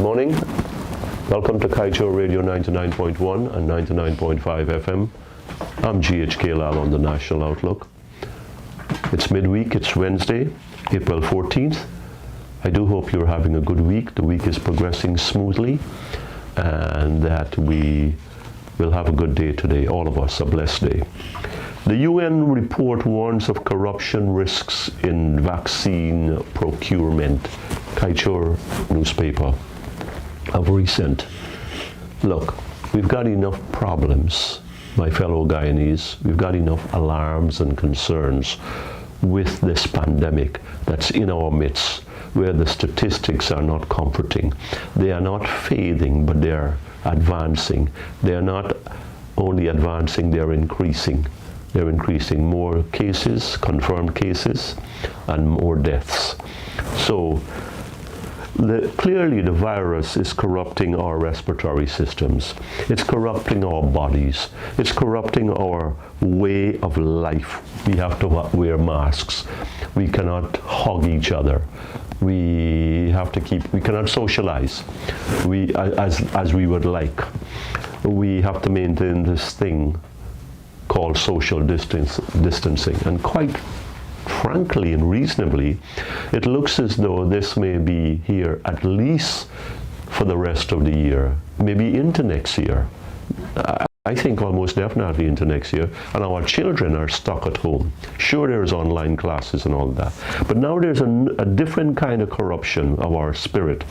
morning. Welcome to Kaieteur Radio 99.1 and 99.5 FM. I'm GHK Lall on the National Outlook. It's midweek, it's Wednesday, April 14th. I do hope you're having a good week. The week is progressing smoothly and that we will have a good day today, all of us, a blessed day. The UN report warns of corruption risks in vaccine procurement. Kaieteur newspaper of recent. Look, we've got enough problems, my fellow Guyanese. We've got enough alarms and concerns with this pandemic that's in our midst, where the statistics are not comforting. They are not fading, but they're advancing. They're not only advancing, they're increasing. They're increasing. More cases, confirmed cases, and more deaths. So clearly the virus is corrupting our respiratory systems. It's corrupting our bodies. It's corrupting our way of life. We have to wear masks. We cannot hug each other. We cannot socialize as we would like. We have to maintain this thing called social distancing. And quite frankly and reasonably, it looks as though this may be here at least for the rest of the year, maybe into next year. I think almost definitely into next year, and our children are stuck at home. Sure, there's online classes and all that, but now there's a different kind of corruption of our spirit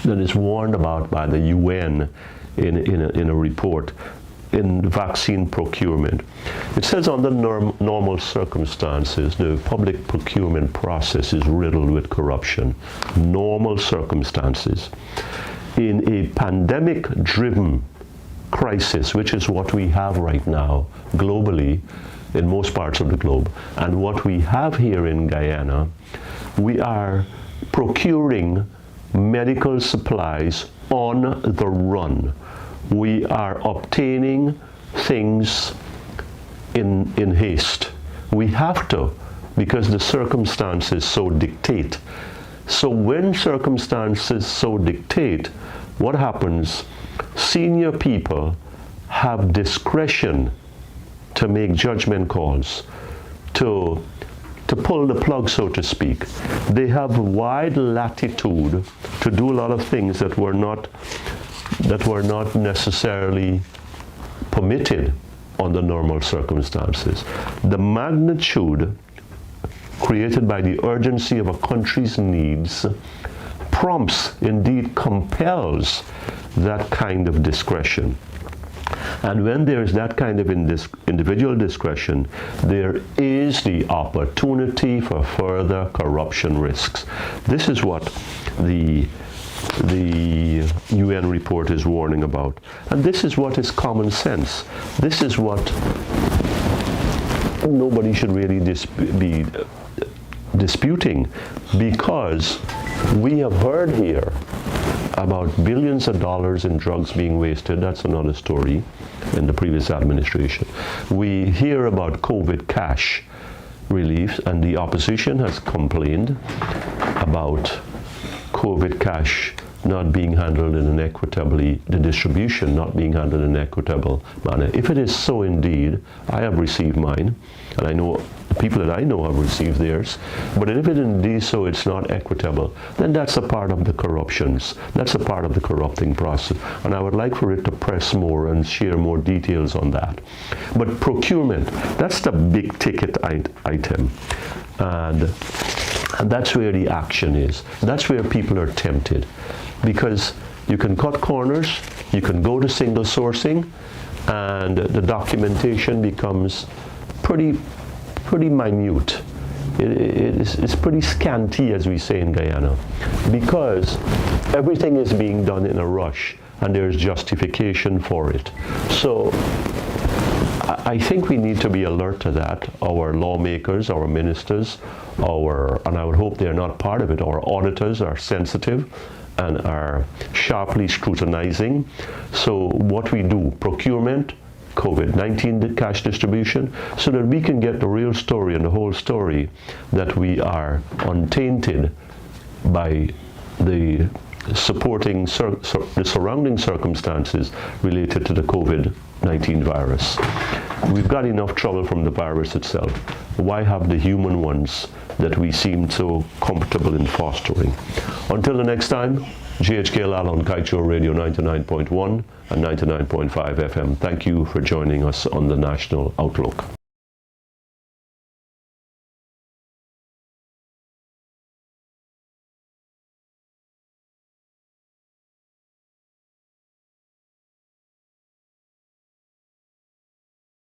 that is warned about by the UN in a report in vaccine procurement. It says under normal circumstances, the public procurement process is riddled with corruption. Normal circumstances. In a pandemic-driven crisis, which is what we have right now globally, in most parts of the globe, and what we have here in Guyana, we are procuring medical supplies on the run. We are obtaining things in haste. We have to, because the circumstances so dictate. So when circumstances so dictate, what happens? Senior people have discretion to make judgment calls, to pull the plug, so to speak. They have wide latitude to do a lot of things that were not necessarily permitted under normal circumstances. The magnitude created by the urgency of a country's needs prompts, indeed compels, that kind of discretion. And when there is that kind of individual discretion, there is the opportunity for further corruption risks. This is what the UN report is warning about. And this is what is common sense. This is what nobody should really be disputing, because we have heard here about billions of dollars in drugs being wasted. That's another story in the previous administration. We hear about COVID cash relief, and the opposition has complained about COVID cash not being handled in an equitably, the distribution not being handled in an equitable manner. If it is so indeed, I have received mine, and I know the people that I know have received theirs, but if it indeed so it's not equitable, then that's a part of the corruptions. That's a part of the corrupting process. And I would like for it to press more and share more details on that. But procurement, that's the big ticket item. And that's where the action is. That's where people are tempted. Because you can cut corners, you can go to single sourcing, and the documentation becomes pretty minute. It's pretty scanty, as we say in Guyana, because everything is being done in a rush, and there's justification for it. So I think we need to be alert to that. Our lawmakers, our ministers, and I would hope they're not part of it, our auditors are sensitive and are sharply scrutinizing. So what we do, procurement, COVID-19 cash distribution, so that we can get the real story and the whole story, that we are untainted by the supporting the surrounding circumstances related to the COVID-19 virus. We've got enough trouble from the virus itself. Why have the human ones that we seem so comfortable in fostering? Until the next time, GHK Lall on Kaieteur Radio 99.1 and 99.5 FM. Thank you for joining us on the National Outlook.